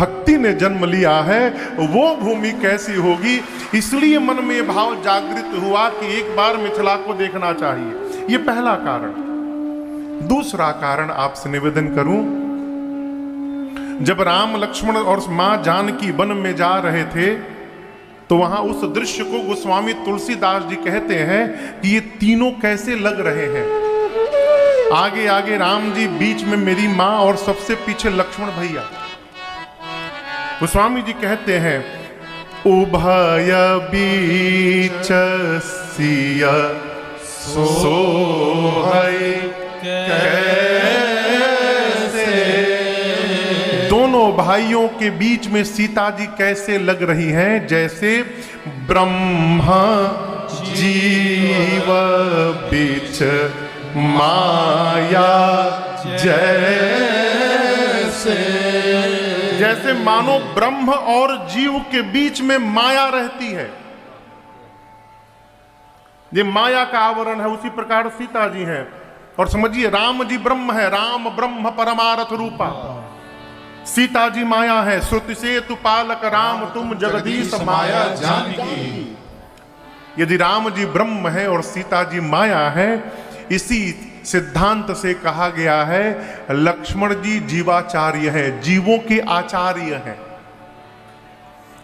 भक्ति ने जन्म लिया है वो भूमि कैसी होगी। इसलिए मन में भाव जागृत हुआ कि एक बार मिथिला को देखना चाहिए। ये पहला कारण। दूसरा कारण आपसे निवेदन करूं, जब राम लक्ष्मण और मां जानकी वन में जा रहे थे तो वहां उस दृश्य को गोस्वामी तुलसीदास जी कहते हैं कि ये तीनों कैसे लग रहे हैं। आगे आगे राम जी, बीच में मेरी मां और सबसे पीछे लक्ष्मण भैया। गोस्वामी जी कहते हैं उभय बीच सिया सोहै कैसे। दोनों भाइयों के बीच में सीता जी कैसे लग रही हैं, जैसे ब्रह्मा जीव बीच माया जैसे मानो ब्रह्म और जीव के बीच में माया रहती है। ये माया का आवरण है, उसी प्रकार सीता जी हैं। और समझिए राम जी ब्रह्म है, राम ब्रह्म परमारथ रूपा, सीता जी माया है। श्रुति से तु पालक राम तुम जगदीश माया जानकी। यदि राम जी ब्रह्म है और सीता जी माया है, इसी सिद्धांत से कहा गया है लक्ष्मण जी जीवाचार्य है, जीवों के आचार्य हैं।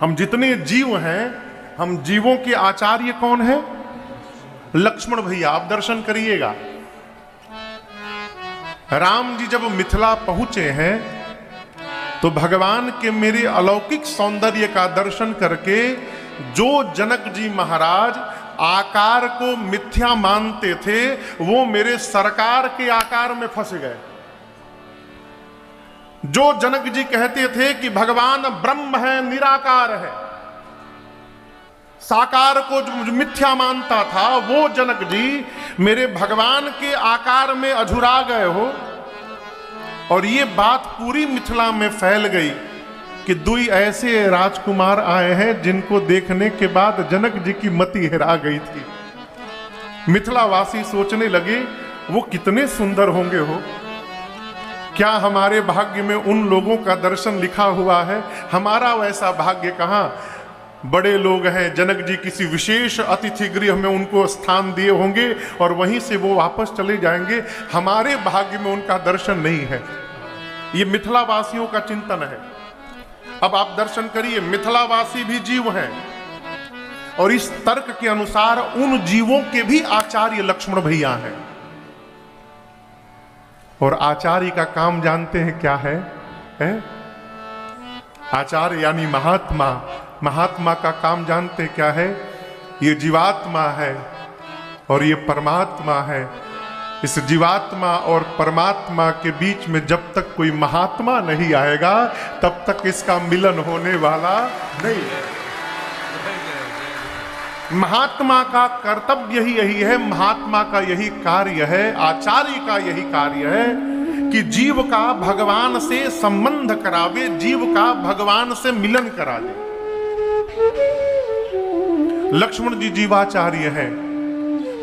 हम जितने जीव हैं, हम जीवों के आचार्य कौन है? लक्ष्मण भैया। आप दर्शन करिएगा, राम जी जब मिथिला पहुंचे हैं तो भगवान के मेरे अलौकिक सौंदर्य का दर्शन करके जो जनक जी महाराज आकार को मिथ्या मानते थे, वो मेरे सरकार के आकार में फंस गए। जो जनक जी कहते थे कि भगवान ब्रह्म है, निराकार है, साकार को जो मिथ्या मानता था, वो जनक जी मेरे भगवान के आकार में अझुरा गए हो। और ये बात पूरी मिथिला में फैल गई कि दुई ऐसे राजकुमार आए हैं जिनको देखने के बाद जनक जी की मति हिरा गई थी। मिथिलावासी सोचने लगे वो कितने सुंदर होंगे हो, क्या हमारे भाग्य में उन लोगों का दर्शन लिखा हुआ है? हमारा वैसा भाग्य कहाँ। बड़े लोग हैं, जनक जी किसी विशेष अतिथि गृह में उनको स्थान दिए होंगे और वहीं से वो वापस चले जाएंगे। हमारे भाग्य में उनका दर्शन नहीं है। ये मिथिलावासियों का चिंतन है। अब आप दर्शन करिए, मिथिलावासी भी जीव हैं और इस तर्क के अनुसार उन जीवों के भी आचार्य लक्ष्मण भैया हैं। और आचार्य का काम जानते हैं क्या है? आचार्य यानी महात्मा। महात्मा का काम जानते हैं क्या है? ये जीवात्मा है और ये परमात्मा है। इस जीवात्मा और परमात्मा के बीच में जब तक कोई महात्मा नहीं आएगा तब तक इसका मिलन होने वाला नहीं है। महात्मा का कर्तव्य ही यही है, महात्मा का यही कार्य है, आचार्य का यही कार्य है कि जीव का भगवान से संबंध करावे, जीव का भगवान से मिलन करा दे। लक्ष्मण जी जीवाचार्य हैं,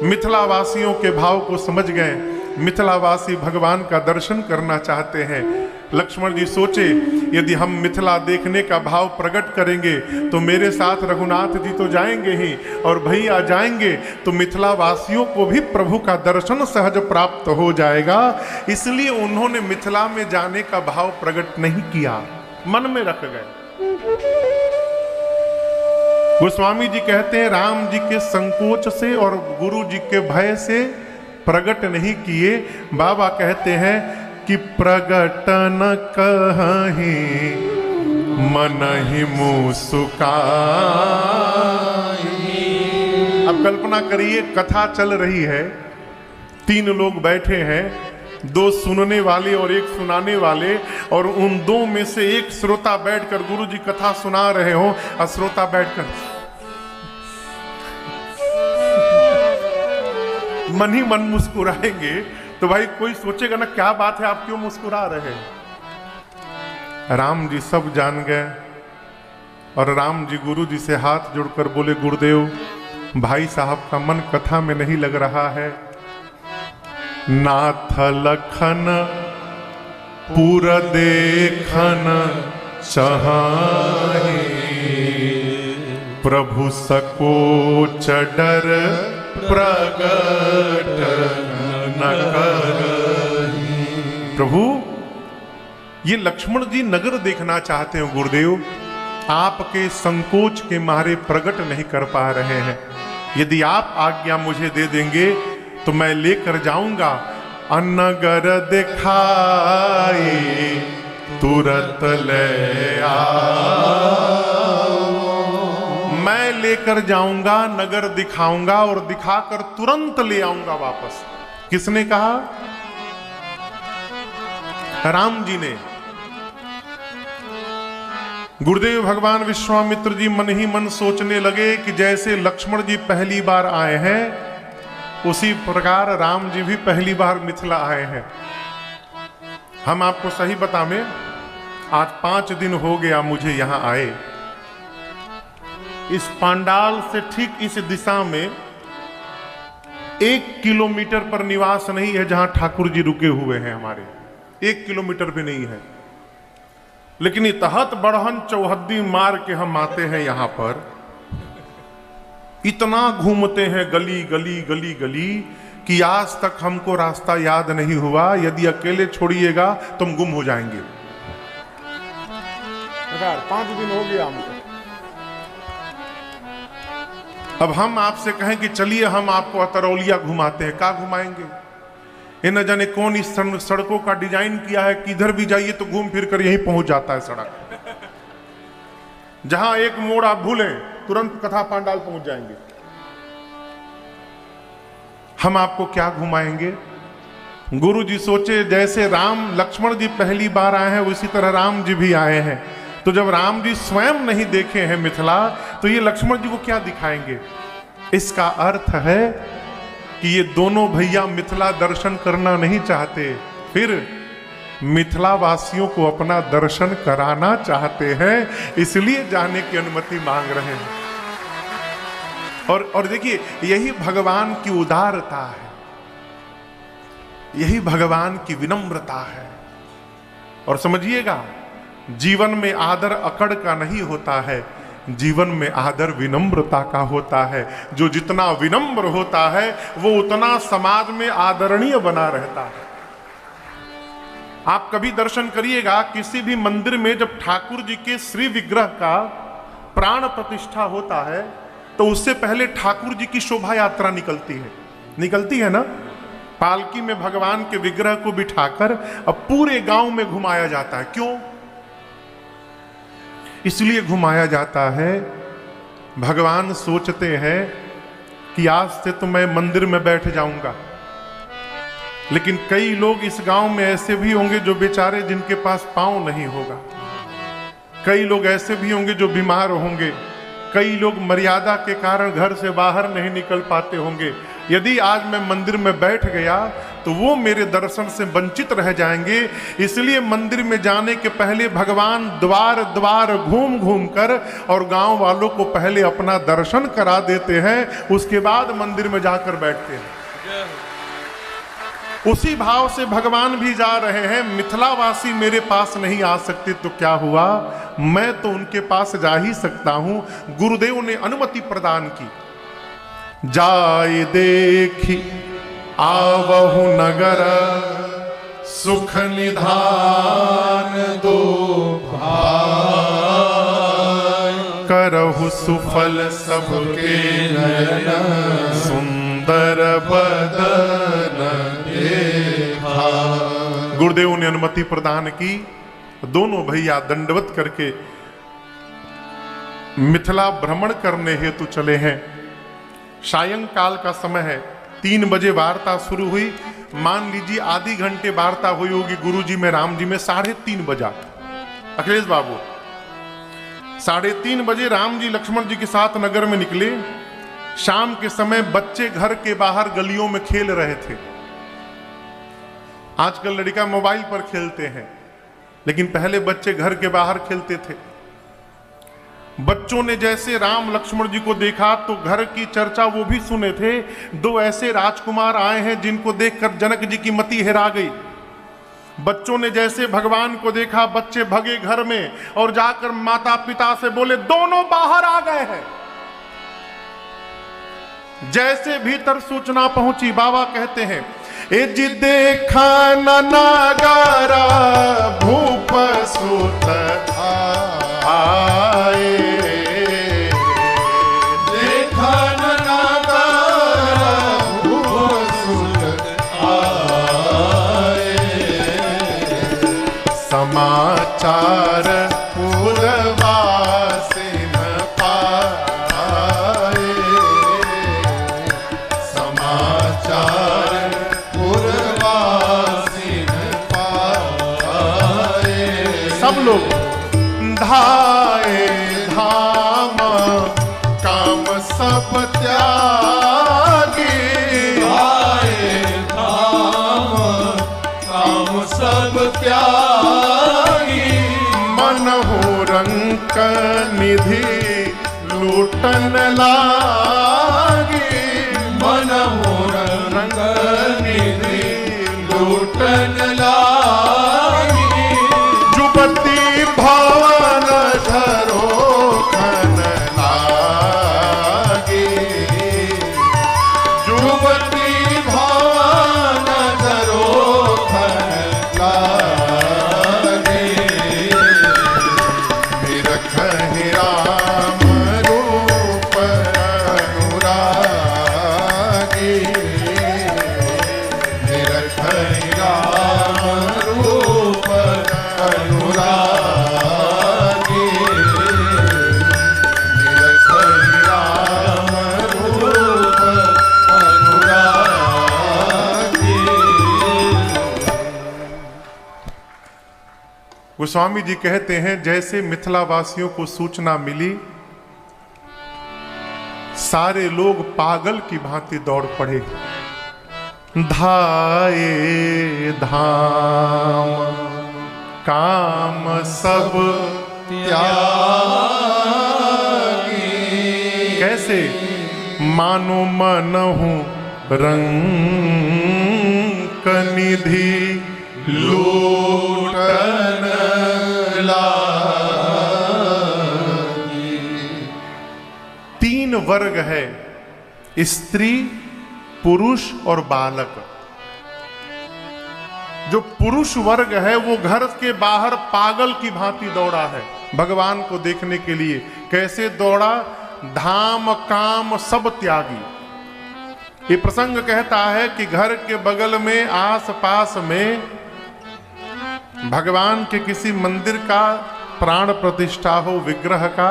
मिथिलावासियों के भाव को समझ गए। मिथिलावासी भगवान का दर्शन करना चाहते हैं। लक्ष्मण जी सोचे यदि हम मिथिला देखने का भाव प्रकट करेंगे तो मेरे साथ रघुनाथ जी तो जाएंगे ही, और भैया जाएंगे तो मिथिलावासियों को भी प्रभु का दर्शन सहज प्राप्त हो जाएगा। इसलिए उन्होंने मिथिला में जाने का भाव प्रकट नहीं किया, मन में रख गए। गोस्वामी जी कहते हैं राम जी के संकोच से और गुरु जी के भय से प्रकट नहीं किए। बाबा कहते हैं कि प्रगटन कहीं मन ही मुस्काई। अब कल्पना करिए, कथा चल रही है, तीन लोग बैठे हैं, दो सुनने वाले और एक सुनाने वाले, और उन दो में से एक श्रोता बैठकर गुरु जी कथा सुना रहे हो और श्रोता बैठकर मन ही मन मुस्कुराएंगे तो भाई कोई सोचेगा ना क्या बात है, आप क्यों मुस्कुरा रहे हैं। राम जी सब जान गए और राम जी गुरु जी से हाथ जोड़कर बोले, गुरुदेव भाई साहब का मन कथा में नहीं लग रहा है। नाथ लखन पुर देखन चाहे, प्रभु सकोच डर प्रगट न करहि। प्रभु ये लक्ष्मण जी नगर देखना चाहते हैं गुरुदेव, आपके संकोच के मारे प्रकट नहीं कर पा रहे हैं। यदि आप आज्ञा मुझे दे देंगे तो मैं लेकर जाऊंगा। अनगर दिखाए तुरंत ले आओ, मैं लेकर जाऊंगा, नगर दिखाऊंगा और दिखाकर तुरंत ले आऊंगा वापस। किसने कहा? राम जी ने। गुरुदेव भगवान विश्वामित्र जी मन ही मन सोचने लगे कि जैसे लक्ष्मण जी पहली बार आए हैं उसी प्रकार राम जी भी पहली बार मिथिला आए हैं। हम आपको सही बतावें, आज 5 दिन हो गया मुझे यहां आए। इस पांडाल से ठीक इस दिशा में 1 किलोमीटर पर निवास नहीं है जहां ठाकुर जी रुके हुए हैं हमारे, 1 किलोमीटर भी नहीं है। लेकिन इतहत बढ़हन चौहद्दी मार के हम आते हैं यहां पर, इतना घूमते हैं गली गली गली गली कि आज तक हमको रास्ता याद नहीं हुआ। यदि अकेले छोड़िएगा तो हम गुम हो जाएंगे। 5 दिन हो गया हमको। अब हम आपसे कहें कि चलिए हम आपको अतरौलिया घुमाते हैं, क्या घुमाएंगे? ये न जाने कौन इस सड़कों का डिजाइन किया है, किधर भी जाइए तो घूम फिर कर यहीं पहुंच जाता है सड़क। जहां एक मोड़ आप भूलें तुरंत कथा पांडाल पहुंच जाएंगे। हम आपको क्या घुमाएंगे? गुरु जी सोचे जैसे राम लक्ष्मण जी पहली बार आए हैं उसी तरह राम जी भी आए हैं। तो जब राम जी स्वयं नहीं देखे हैं मिथिला तो ये लक्ष्मण जी को क्या दिखाएंगे? इसका अर्थ है कि ये दोनों भैया मिथिला दर्शन करना नहीं चाहते, फिर मिथिला वासियों को अपना दर्शन कराना चाहते हैं, इसलिए जाने की अनुमति मांग रहे हैं। और देखिए यही भगवान की उदारता है, यही भगवान की विनम्रता है। और समझिएगा, जीवन में आदर अकड़ का नहीं होता है, जीवन में आदर विनम्रता का होता है। जो जितना विनम्र होता है वो उतना समाज में आदरणीय बना रहता है। आप कभी दर्शन करिएगा किसी भी मंदिर में, जब ठाकुर जी के श्री विग्रह का प्राण प्रतिष्ठा होता है तो उससे पहले ठाकुर जी की शोभा यात्रा निकलती है ना। पालकी में भगवान के विग्रह को बिठाकर अब पूरे गांव में घुमाया जाता है। क्यों? इसलिए घुमाया जाता है, भगवान सोचते हैं कि आज से तो मैं मंदिर में बैठ जाऊंगा। लेकिन कई लोग इस गांव में ऐसे भी होंगे जो बेचारे जिनके पास पांव नहीं होगा, कई लोग ऐसे भी होंगे जो बीमार होंगे, कई लोग मर्यादा के कारण घर से बाहर नहीं निकल पाते होंगे। यदि आज मैं मंदिर में बैठ गया तो वो मेरे दर्शन से वंचित रह जाएंगे। इसलिए मंदिर में जाने के पहले भगवान द्वार द्वार घूम घूम कर और गांव वालों को पहले अपना दर्शन करा देते हैं, उसके बाद मंदिर में जाकर बैठते हैं। उसी भाव से भगवान भी जा रहे हैं। मिथिलावासी मेरे पास नहीं आ सकते तो क्या हुआ, मैं तो उनके पास जा ही सकता हूं। गुरुदेव ने अनुमति प्रदान की। जाय देखी आवहु नगर, सुख निधान दो भाई, करहु सुफल सबके नयन, सुंदर बदन देखा। गुरुदेव ने अनुमति प्रदान की। दोनों भैया दंडवत करके मिथिला भ्रमण करने हेतु चले हैं। सायंकाल का समय है, 3 बजे वार्ता शुरू हुई। मान लीजिए आधी घंटे वार्ता हुई होगी गुरुजी में राम जी में। 3:30 बजा अखिलेश बाबू, 3:30 बजे राम जी लक्ष्मण जी के साथ नगर में निकले। शाम के समय बच्चे घर के बाहर गलियों में खेल रहे थे। आजकल लड़का मोबाइल पर खेलते हैं, लेकिन पहले बच्चे घर के बाहर खेलते थे। बच्चों ने जैसे राम लक्ष्मण जी को देखा तो घर की चर्चा वो भी सुने थे। 2 ऐसे राजकुमार आए हैं जिनको देखकर जनक जी की मति हेरा गई। बच्चों ने जैसे भगवान को देखा, बच्चे भगे घर में और जाकर माता पिता से बोले दोनों बाहर आ गए हैं। जैसे भीतर सूचना पहुंची, बाबा कहते हैं ए जी देखा नगारा भूप सुत आए, देखा नगारा भूप सुत आए, समाचार पुरवासिन पाए, समाचार पुरवासिन पाए। सब लोग धाए धाम काम सब त्यागी, धाए धाम काम सब त्यागी, मनहु रंक निधि लूटन लागी, मनहु रंग निधि लूटन लागी, जुबती भवन झरोखन लागी, जुबती भवन झरोखन लागी, निरखहि राम रूप अनुरागी, निरखहि राम रूप अनुरागी, निरखहि राम रूप अनुरागी। गोस्वामी जी कहते हैं जैसे मिथिला वासियों को सूचना मिली, सारे लोग पागल की भांति दौड़ पड़े। धाए धाम काम सब त्यागी, कैसे मानो मनहु रंक निधि लूटन लागी। तीन वर्ग है, स्त्री, पुरुष और बालक। जो पुरुष वर्ग है वो घर के बाहर पागल की भांति दौड़ा है भगवान को देखने के लिए। कैसे दौड़ा? धाम काम सब त्यागी। ये प्रसंग कहता है कि घर के बगल में आस पास में भगवान के किसी मंदिर का प्राण प्रतिष्ठा हो, विग्रह का,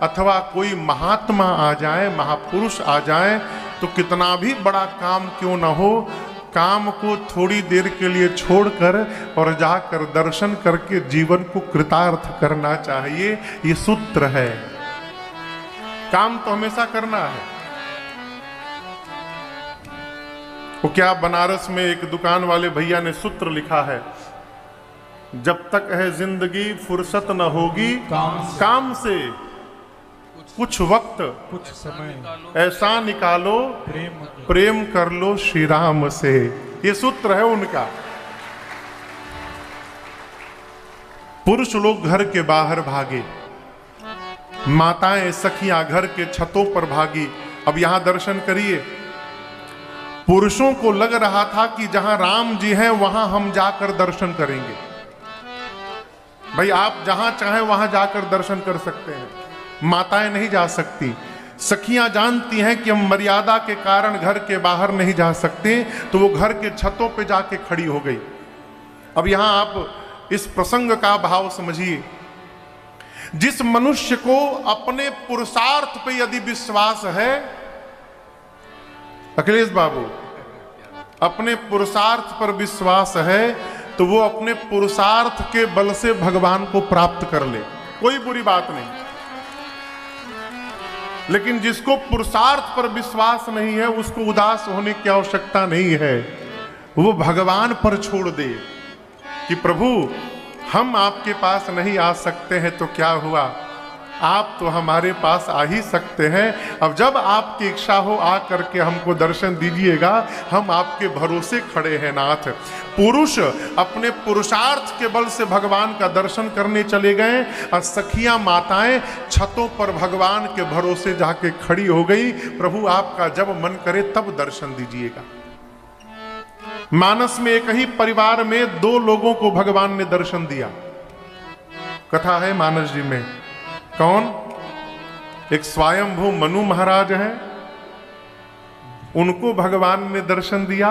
अथवा कोई महात्मा आ जाए, महापुरुष आ जाए, तो कितना भी बड़ा काम क्यों न हो, काम को थोड़ी देर के लिए छोड़कर और जाकर दर्शन करके जीवन को कृतार्थ करना चाहिए। ये सूत्र है। काम तो हमेशा करना है। वो क्या, बनारस में एक दुकान वाले भैया ने सूत्र लिखा है, जब तक है जिंदगी फुर्सत न होगी काम से, कुछ वक्त कुछ समय ऐसा निकालो प्रेम कर लो श्री राम से। ये सूत्र है उनका। पुरुष लोग घर के बाहर भागे, माताएं सखियां घर के छतों पर भागी। अब यहां दर्शन करिए, पुरुषों को लग रहा था कि जहां राम जी हैं वहां हम जाकर दर्शन करेंगे। भाई आप जहां चाहें वहां जाकर दर्शन कर सकते हैं, माताएं नहीं जा सकती। सखियां जानती हैं कि हम मर्यादा के कारण घर के बाहर नहीं जा सकते, तो वो घर के छतों पे जाके खड़ी हो गई। अब यहां आप इस प्रसंग का भाव समझिए। जिस मनुष्य को अपने पुरुषार्थ पे यदि विश्वास है, अखिलेश बाबू, अपने पुरुषार्थ पर विश्वास है, तो वो अपने पुरुषार्थ के बल से भगवान को प्राप्त कर ले, कोई बुरी बात नहीं। लेकिन जिसको पुरुषार्थ पर विश्वास नहीं है, उसको उदास होने की आवश्यकता नहीं है। वो भगवान पर छोड़ दे कि प्रभु हम आपके पास नहीं आ सकते हैं तो क्या हुआ, आप तो हमारे पास आ ही सकते हैं। अब जब आपकी इच्छा हो आ करके हमको दर्शन दीजिएगा, हम आपके भरोसे खड़े हैं नाथ। पुरुष अपने पुरुषार्थ के बल से भगवान का दर्शन करने चले गए और सखियां माताएं छतों पर भगवान के भरोसे जाके खड़ी हो गई। प्रभु आपका जब मन करे तब दर्शन दीजिएगा। मानस में एक ही परिवार में 2 लोगों को भगवान ने दर्शन दिया। कथा है मानस जी में। कौन? एक स्वयंभू मनु महाराज है, उनको भगवान ने दर्शन दिया,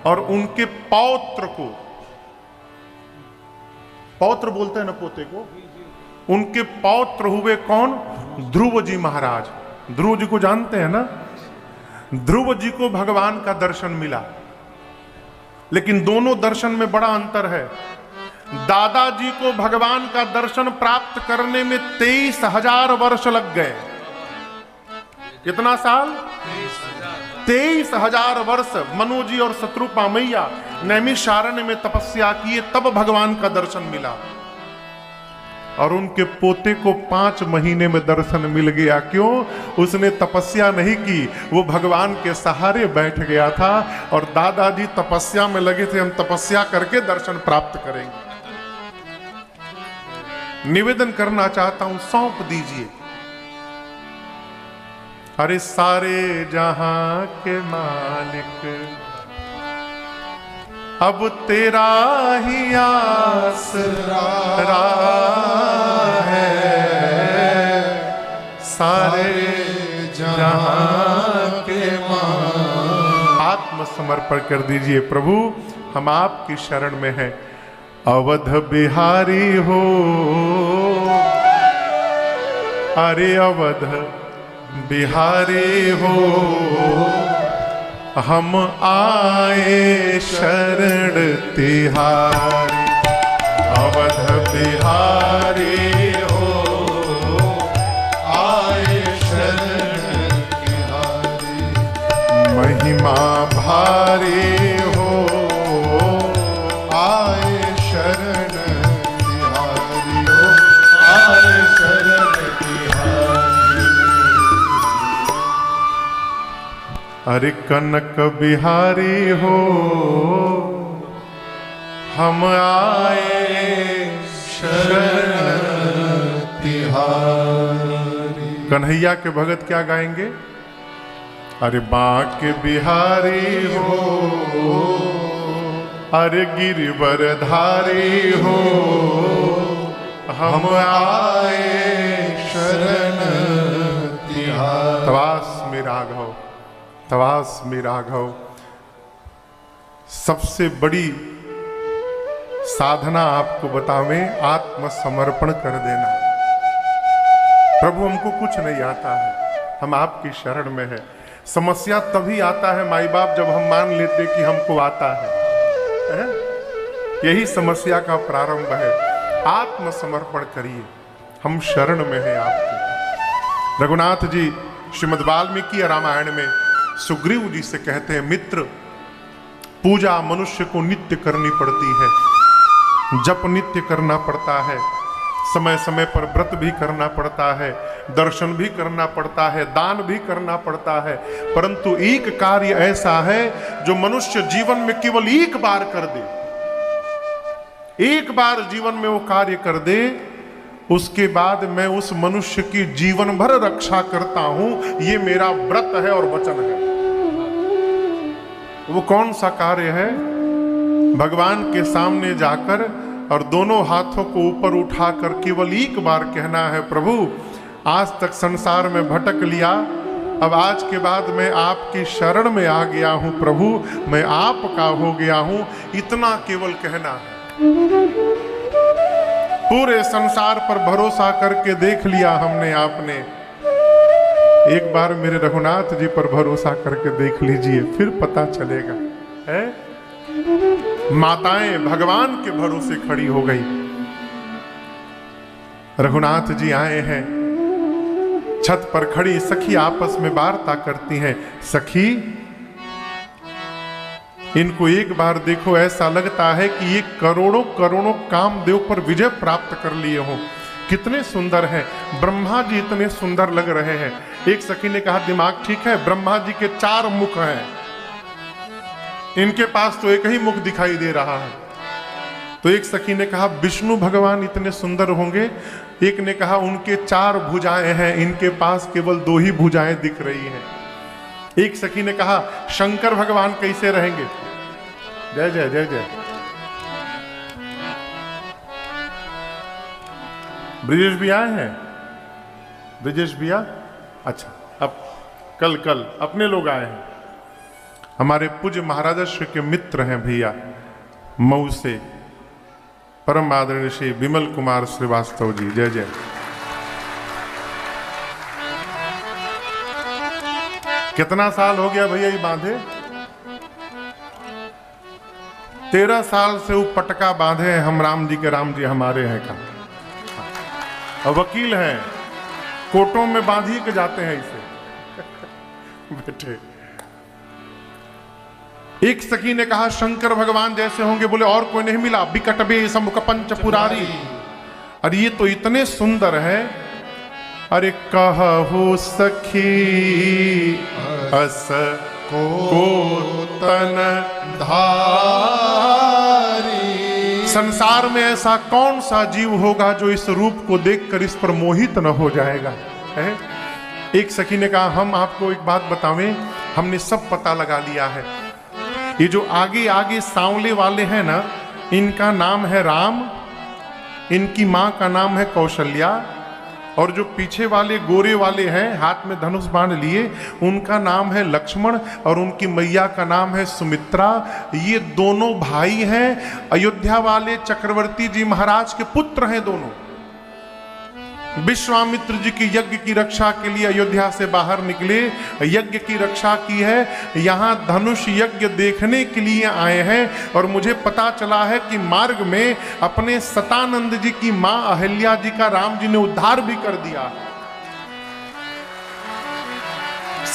और उनके पौत्र को, पौत्र बोलते हैं ना पोते को, उनके पौत्र हुए कौन? ध्रुव जी महाराज। ध्रुव जी को जानते हैं ना? ध्रुव जी को भगवान का दर्शन मिला, लेकिन दोनों दर्शन में बड़ा अंतर है। दादाजी को भगवान का दर्शन प्राप्त करने में 23,000 वर्ष लग गए। कितना साल? 23,000 वर्ष मनु जी और शत्रुपा मैया नैमिषारण्य में तपस्या किए, तब भगवान का दर्शन मिला। और उनके पोते को 5 महीने में दर्शन मिल गया। क्यों? उसने तपस्या नहीं की, वो भगवान के सहारे बैठ गया था। और दादाजी तपस्या में लगे थे, हम तपस्या करके दर्शन प्राप्त करेंगे। निवेदन करना चाहता हूं, सौंप दीजिए। अरे सारे जहां के मालिक, अब तेरा ही आसरा है। सारे जहां के मालिक, आत्मसमर्पण कर दीजिए। प्रभु हम आपकी शरण में हैं। अवध बिहारी हो, अरे अवध बिहारी हो, हम आए शरण तिहारी। अवध बिहारी हो, आए शरण तिहारी। महिमा भारी हो, आए शरण तिहारी हो, आए शरण तिहारी। अरे कनक बिहारी हो, हम आए शरण तिहारी। कन्हैया के भगत क्या गाएंगे? अरे बांके बिहारी हो, अरे गिरिवरधारी हो, हम आए शरण तिहारी। तवास में राघव, तवास में राघव। सबसे बड़ी साधना आपको बतावें, आत्मसमर्पण कर देना। प्रभु हमको कुछ नहीं आता है, हम आपकी शरण में है। समस्या तभी आता है माई बाप जब हम मान लेते कि हमको आता है। यही समस्या का प्रारंभ है। आत्मसमर्पण करिए, हम शरण में हैं आपके। रघुनाथ जी श्रीमद् वाल्मीकि रामायण में सुग्रीव जी से कहते हैं, मित्र पूजा मनुष्य को नित्य करनी पड़ती है, जप नित्य करना पड़ता है, समय समय पर व्रत भी करना पड़ता है, दर्शन भी करना पड़ता है, दान भी करना पड़ता है। परंतु एक कार्य ऐसा है जो मनुष्य जीवन में केवल एक बार कर दे, एक बार जीवन में वो कार्य कर दे, उसके बाद मैं उस मनुष्य की जीवन भर रक्षा करता हूं। ये मेरा व्रत है और वचन है। वो कौन सा कार्य है? भगवान के सामने जाकर और दोनों हाथों को ऊपर उठाकर केवल एक बार कहना है, प्रभु आज तक संसार में भटक लिया, अब आज के बाद मैं आपकी शरण में आ गया हूं। प्रभु मैं आपका हो गया हूं, इतना केवल कहना है। पूरे संसार पर भरोसा करके देख लिया हमने, आपने। एक बार मेरे रघुनाथ जी पर भरोसा करके देख लीजिए, फिर पता चलेगा। है माताएं भगवान के भरोसे खड़ी हो गई। रघुनाथ जी आए हैं, छत पर खड़ी सखी आपस में वार्ता करती हैं। सखी इनको एक बार देखो, ऐसा लगता है कि ये करोड़ों करोड़ों कामदेव पर विजय प्राप्त कर लिए हो। कितने सुंदर हैं, ब्रह्मा जी इतने सुंदर लग रहे हैं। एक सखी ने कहा दिमाग ठीक है, ब्रह्मा जी के 4 मुख हैं, इनके पास तो एक ही मुख दिखाई दे रहा है। तो एक सखी ने कहा विष्णु भगवान इतने सुंदर होंगे। एक ने कहा उनके 4 भुजाएं हैं, इनके पास केवल 2 ही भुजाएं दिख रही हैं। एक सखी ने कहा शंकर भगवान कैसे रहेंगे? जय जय जय जय। ब्रिजेश भी आए हैं? ब्रिजेश भैया, अच्छा, अब कल अपने लोग आए हैं। हमारे पूज्य महाराज श्री के मित्र हैं भैया, मऊ से परम आदरणीय श्री विमल कुमार श्रीवास्तव जी। जय जय। कितना साल हो गया भैया ये बांधे? 13 साल से वो पटका बांधे हैं। हम राम जी के राम जी हमारे हैं का वकील हैं, कोर्टों में बांधी के जाते हैं इसे बेटे। एक सखी ने कहा शंकर भगवान जैसे होंगे। बोले और कोई नहीं मिला? बिकटबे समुख पंच पुरारी। अरे ये तो इतने सुंदर है। अरे कहो सखी अस को तन धारी। संसार में ऐसा कौन सा जीव होगा जो इस रूप को देखकर इस पर मोहित न हो जाएगा, है? एक सखी ने कहा हम आपको एक बात बतावें, हमने सब पता लगा लिया है। ये जो आगे आगे सांवले वाले हैं ना, इनका नाम है राम, इनकी मां का नाम है कौशल्या, और जो पीछे वाले गोरे वाले हैं हाथ में धनुष बाण लिए, उनका नाम है लक्ष्मण, और उनकी मैया का नाम है सुमित्रा। ये दोनों भाई हैं, अयोध्या वाले चक्रवर्ती जी महाराज के पुत्र हैं दोनों। विश्वामित्र जी की यज्ञ की रक्षा के लिए अयोध्या से बाहर निकले, यज्ञ की रक्षा की है, यहाँ धनुष यज्ञ देखने के लिए आए हैं। और मुझे पता चला है कि मार्ग में अपने सतानंद जी की मां अहिल्या जी का राम जी ने उद्धार भी कर दिया।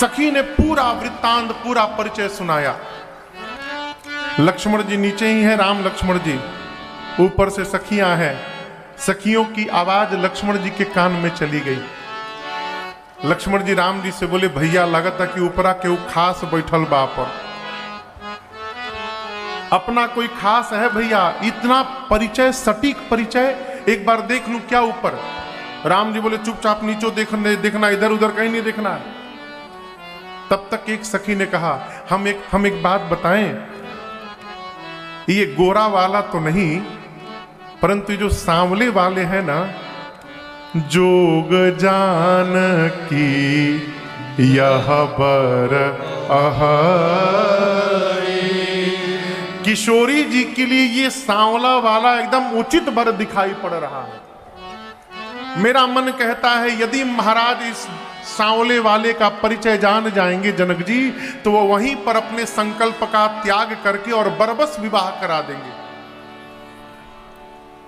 सखी ने पूरा वृत्तांत, पूरा परिचय सुनाया। लक्ष्मण जी नीचे ही हैं, राम लक्ष्मण जी ऊपर से सखियां हैं। सखियों की आवाज लक्ष्मण जी के कान में चली गई। लक्ष्मण जी राम जी से बोले भैया लगता कि ऊपरा के खास बैठल बा पर। अपना कोई खास है भैया? इतना परिचय, सटीक परिचय, एक बार देख लूं क्या ऊपर? राम जी बोले चुपचाप नीचे देखना, इधर उधर कहीं नहीं देखना। तब तक एक सखी ने कहा हम एक बात बताएं, ये गोरा वाला तो नहीं, परंतु जो सांवले वाले हैं ना, जोग जान की यह बर किशोरी जी के लिए ये सांवला वाला एकदम उचित बर दिखाई पड़ रहा है। मेरा मन कहता है यदि महाराज इस सांवले वाले का परिचय जान जाएंगे जनक जी, तो वो वहीं पर अपने संकल्प का त्याग करके और बरबस विवाह करा देंगे।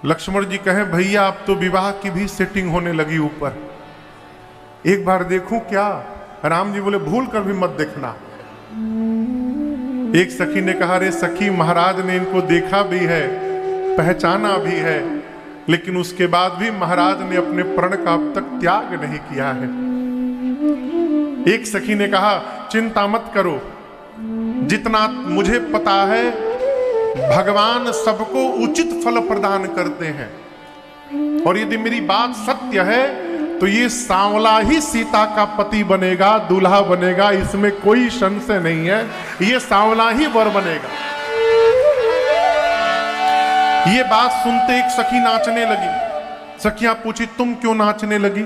लक्ष्मण जी कहें भैया अब तो विवाह की भी सेटिंग होने लगी ऊपर, एक बार देखूं क्या? राम जी बोले भूल कर भी मत देखना। एक सखी ने कहा रे सखी, महाराज ने इनको देखा भी है, पहचाना भी है, लेकिन उसके बाद भी महाराज ने अपने प्रण का अब तक त्याग नहीं किया है। एक सखी ने कहा चिंता मत करो, जितना मुझे पता है भगवान सबको उचित फल प्रदान करते हैं, और यदि मेरी बात सत्य है तो ये सांवला ही सीता का पति बनेगा, दूल्हा बनेगा, इसमें कोई संशय नहीं है। ये सांवला ही वर बनेगा। ये बात सुनते एक सखी नाचने लगी। सखियां पूछी तुम क्यों नाचने लगी?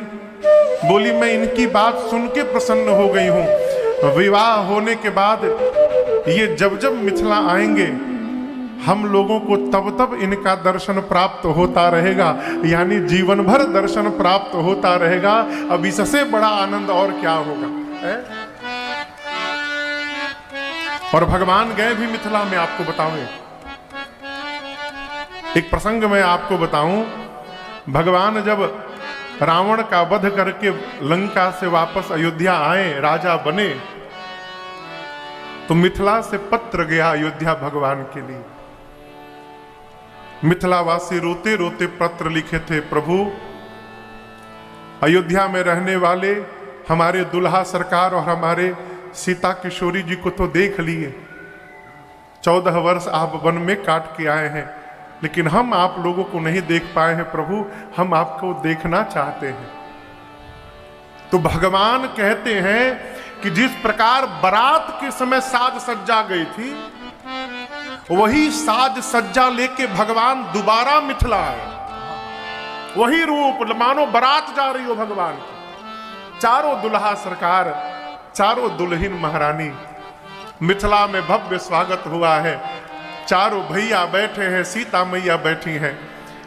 बोली मैं इनकी बात सुन के प्रसन्न हो गई हूं। विवाह होने के बाद ये जब जब मिथिला आएंगे हम लोगों को तब तब इनका दर्शन प्राप्त होता रहेगा, यानी जीवन भर दर्शन प्राप्त होता रहेगा। अब इससे बड़ा आनंद और क्या होगा, है? और भगवान गए भी मिथिला में। आपको बताऊं एक प्रसंग मैं आपको बताऊं। भगवान जब रावण का वध करके लंका से वापस अयोध्या आए, राजा बने, तो मिथिला से पत्र गया अयोध्या भगवान के लिए। मिथिलावासी रोते रोते पत्र लिखे थे, प्रभु अयोध्या में रहने वाले हमारे दुल्हा सरकार और हमारे सीता किशोरी जी को तो देख लिए, 14 वर्ष आप वन में काट के आए हैं, लेकिन हम आप लोगों को नहीं देख पाए हैं प्रभु, हम आपको देखना चाहते हैं। तो भगवान कहते हैं कि जिस प्रकार बारात के समय साज सज्जा गई थी, वही साज सज्जा लेके भगवान दोबारा मिथिला आए। वही रूप, मानो बारात जा रही हो भगवान की। चारों दुल्हा सरकार, चारों दुल्हन महारानी, मिथिला में भव्य स्वागत हुआ है। चारों भैया बैठे हैं, सीता मैया बैठी हैं,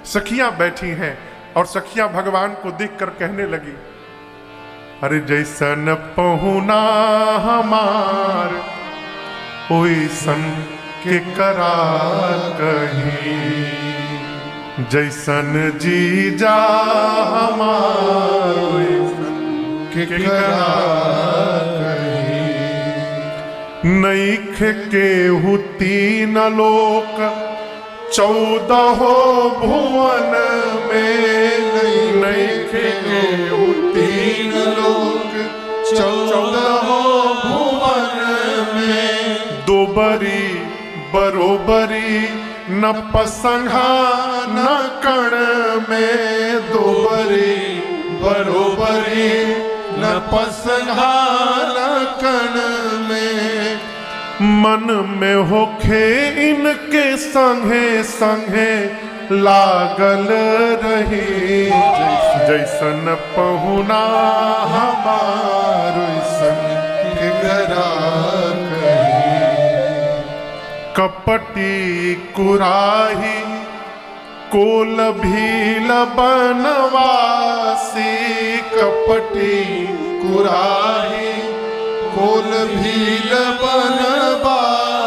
सखियां बैठी हैं, और सखियां भगवान को देखकर कहने लगी, अरे जैसन पहुना हमार ओइसन के करा कहीं, जैसन जीजा हमार ओइसन के करा कहीं। नैख केहू तीन लोक 14 भुवन में, नैख केहू तीन लोक 14 भुवन में, दोबरी बरोबरी न पसंगा न कण में, दोबरी बरोबरी न पसंगा न कण में। मन में होखे इनके संगे संगे लागल रही, जैसन पहुना हमार ओइसन के करा कहीं। कपटी कुराही कोल भील बनवासी, कपटी कुराही कोल भील बनवासी।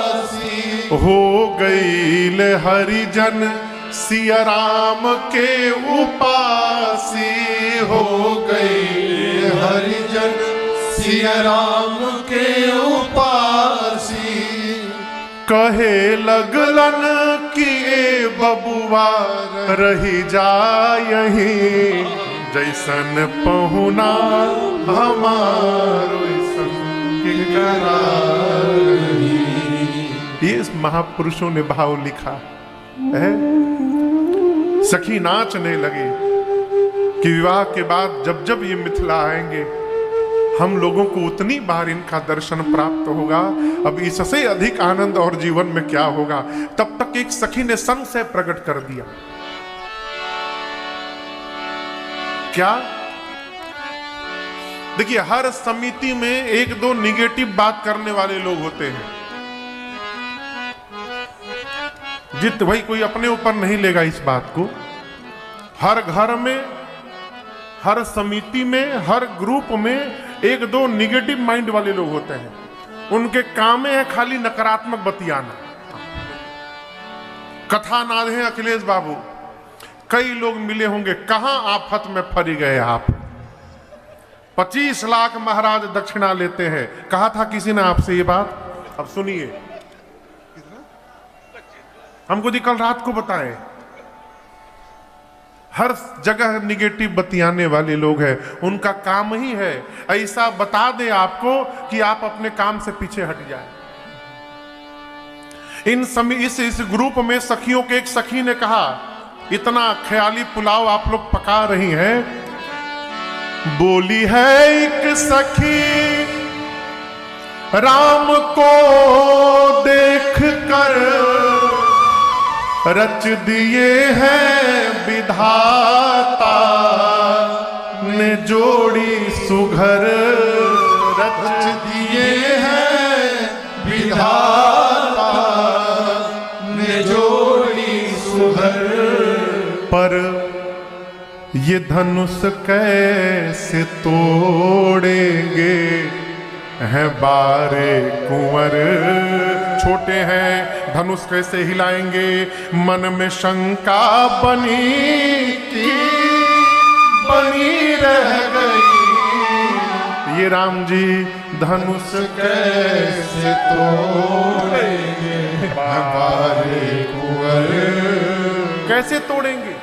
हो गईल हरिजन सिया राम के उपासी, हो गईल हरिजन सिया राम के उपासी। कहे लगलन कि ए बबुआ रही जायही, जैसन पहुना हमार ओइसन के करा कहीं। ये इस महापुरुषों ने भाव लिखा है। सखी नाचने लगी कि विवाह के बाद जब जब ये मिथिला आएंगे, हम लोगों को उतनी बार इनका दर्शन प्राप्त होगा, अब इससे अधिक आनंद और जीवन में क्या होगा। तब तक एक सखी ने संशय प्रकट कर दिया। क्या? देखिए, हर समिति में एक दो निगेटिव बात करने वाले लोग होते हैं। जित भाई कोई अपने ऊपर नहीं लेगा इस बात को। हर घर में, हर समिति में, हर ग्रुप में एक दो निगेटिव माइंड वाले लोग होते हैं। उनके काम है खाली नकारात्मक बतियाना। कथा नाद है अखिलेश बाबू, कई लोग मिले होंगे, कहां आफत में फरी गए आप। 25 लाख महाराज दक्षिणा लेते हैं। कहा था किसी ने आपसे ये बात? अब सुनिए, हमको जी कल रात को बताए। हर जगह निगेटिव बतियाने वाले लोग हैं, उनका काम ही है ऐसा बता दे आपको कि आप अपने काम से पीछे हट जाए। इस ग्रुप में सखियों के एक सखी ने कहा, इतना ख्याली पुलाव आप लोग पका रही हैं। बोली है एक सखी, राम को देख कर रच दिए हैं विधाता ने जोड़ी सुघर, रच दिए हैं विधाता ने जोड़ी सुघर। पर ये धनुष कैसे तोड़ेंगे हैं बारे कुंवर, छोटे हैं धनुष कैसे हिलाएंगे। मन में शंका बनी रह गई, ये राम जी धनुष कैसे तोड़ेंगे हमारे कुंवर, कैसे तोड़ेंगे।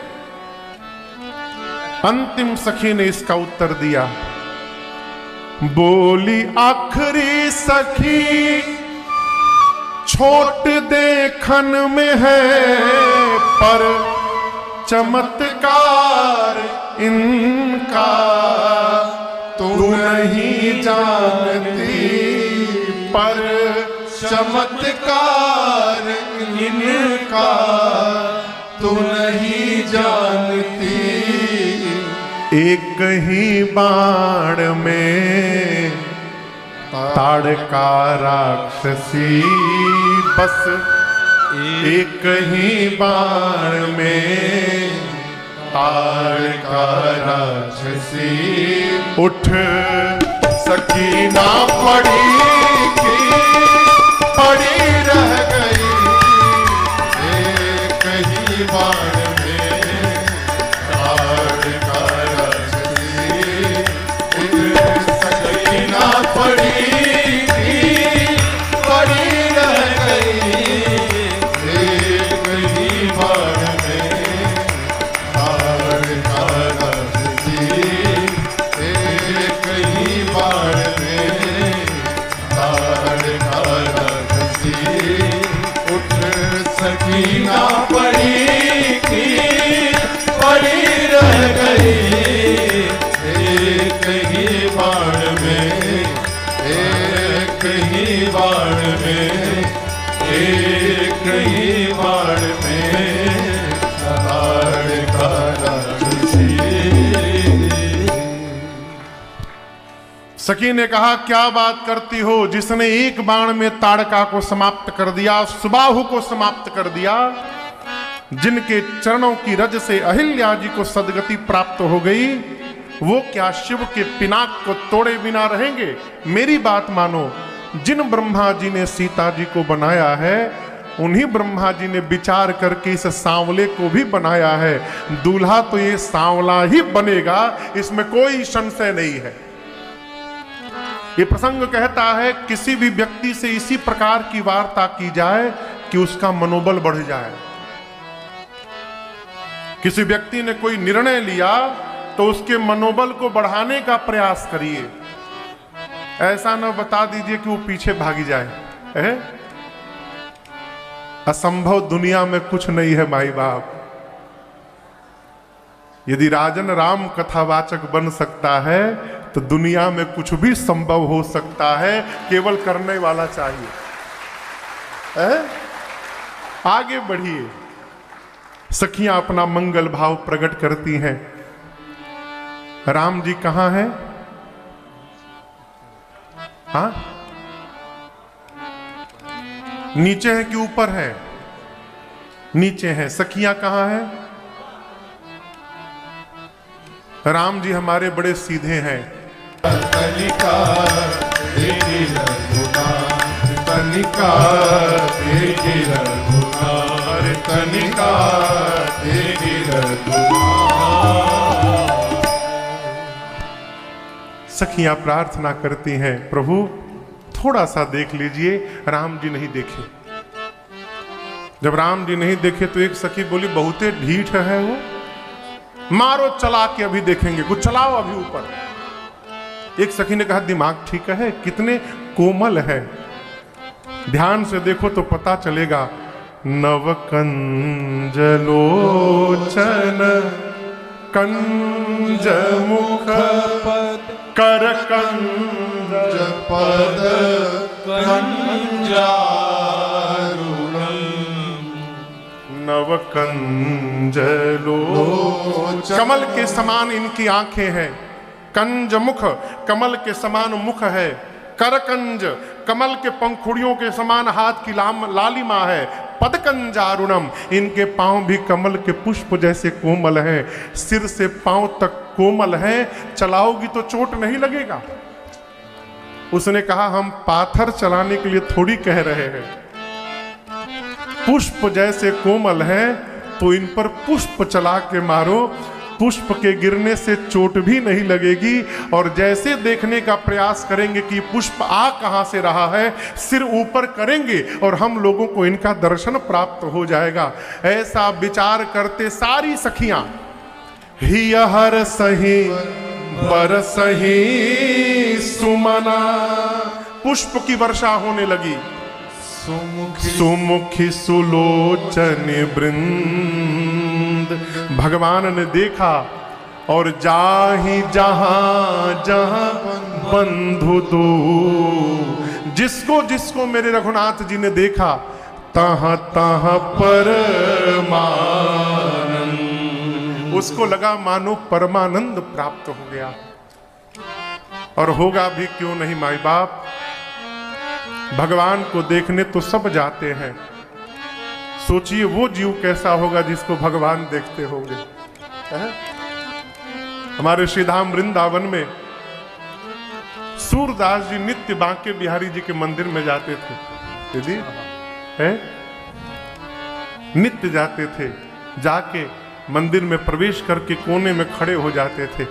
अंतिम सखी ने इसका उत्तर दिया, बोली आखिरी सखी छोट देखन में है, पर चमत्कार इनका तू नहीं जानती, पर चमत्कार इनका तू नहीं जानती। एक ही बाण में ताड़का राक्षसी, बस एक ही बाण में ताड़का राक्षसी। उठ सकी ना पड़ी कि पड़ी रह गई, एक ही बाण में ताड़का राक्षसी। उठ सकी ना पड़ी कि पड़ी रह गई, एक ही बाण में ताड़का राक्षसी। एक ही बाण में ताड़का राक्षसी। उठ सकी ना पड़ी कि पड़ी रह गई, एक ही बाण में, एक ही बाण में, एक ही बाण में ताड़का राक्षसी। सखी ने कहा, क्या बात करती हो, जिसने एक बाण में ताड़का को समाप्त कर दिया, सुबाहु को समाप्त कर दिया, जिनके चरणों की रज से अहिल्या जी को सदगति प्राप्त हो गई, वो क्या शिव के पिनाक को तोड़े बिना रहेंगे? मेरी बात मानो, जिन ब्रह्मा जी ने सीता जी को बनाया है, उन्हीं ब्रह्मा जी ने विचार करके इस सांवले को भी बनाया है। दूल्हा तो ये सांवला ही बनेगा, इसमें कोई संशय नहीं है। ये प्रसंग कहता है, किसी भी व्यक्ति से इसी प्रकार की वार्ता की जाए कि उसका मनोबल बढ़ जाए। किसी व्यक्ति ने कोई निर्णय लिया तो उसके मनोबल को बढ़ाने का प्रयास करिए। ऐसा न बता दीजिए कि वो पीछे भागी जाए। असंभव दुनिया में कुछ नहीं है माई बाप। यदि राजन राम कथावाचक बन सकता है तो दुनिया में कुछ भी संभव हो सकता है, केवल करने वाला चाहिए। आगे बढ़िए। सखियां अपना मंगल भाव प्रकट करती हैं। राम जी कहां हैं? हाँ, नीचे है कि ऊपर है? नीचे है। सखियां कहां हैं? राम जी हमारे बड़े सीधे हैं। तनिका देगी रघुनाथ, तनिका देगी रघुनाथ, तनिका देगी रघुनाथ। सखियां प्रार्थना करती हैं, प्रभु थोड़ा सा देख लीजिए। राम जी नहीं देखे। जब राम जी नहीं देखे तो एक सखी बोली, बहुते ढीठ है वो, मारो चला के अभी देखेंगे, कुछ चलाओ अभी ऊपर। एक सखी ने कहा, दिमाग ठीक है, कितने कोमल है, ध्यान से देखो तो पता चलेगा। नवकंज लोचन कंज मुख पद कर कंज पद कंजारुणम, नवकंज लोचन, कमल के समान इनकी आंखें हैं। कंज मुख, कमल के समान मुख है। करकंज, कमल के पंखुड़ियों के समान हाथ की लालिमा है। पदकंजारुणम, इनके पांव भी कमल के पुष्प जैसे कोमल हैं। सिर से पांव तक कोमल हैं, चलाओगी तो चोट नहीं लगेगा। उसने कहा, हम पाथर चलाने के लिए थोड़ी कह रहे हैं, पुष्प जैसे कोमल हैं तो इन पर पुष्प चला के मारो, पुष्प के गिरने से चोट भी नहीं लगेगी। और जैसे देखने का प्रयास करेंगे कि पुष्प आ कहां से रहा है, सिर ऊपर करेंगे और हम लोगों को इनका दर्शन प्राप्त हो जाएगा। ऐसा विचार करते सारी सखियां हियहर सही बरसही सुमना। पुष्प की वर्षा होने लगी। सुमुखी सुलोचन वृंद। भगवान ने देखा और जाहि जहां जहां बंधु दो। जिसको जिसको मेरे रघुनाथ जी ने देखा तहां तहां परमानंद। उसको लगा मानो परमानंद प्राप्त हो गया। और होगा भी क्यों नहीं माई बाप। भगवान को देखने तो सब जाते हैं। सोचिए वो जीव कैसा होगा जिसको भगवान देखते होंगे। हमारे श्रीधाम वृंदावन में सूरदास जी नित्य बांके बिहारी जी के मंदिर में जाते थे। दीदी है नित्य जाते थे। जाके मंदिर में प्रवेश करके कोने में खड़े हो जाते थे।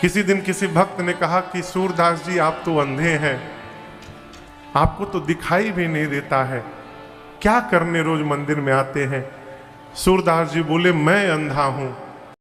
किसी दिन किसी भक्त ने कहा कि सूरदास जी आप तो अंधे हैं, आपको तो दिखाई भी नहीं देता है, क्या करने रोज मंदिर में आते हैं। सूरदास जी बोले मैं अंधा हूं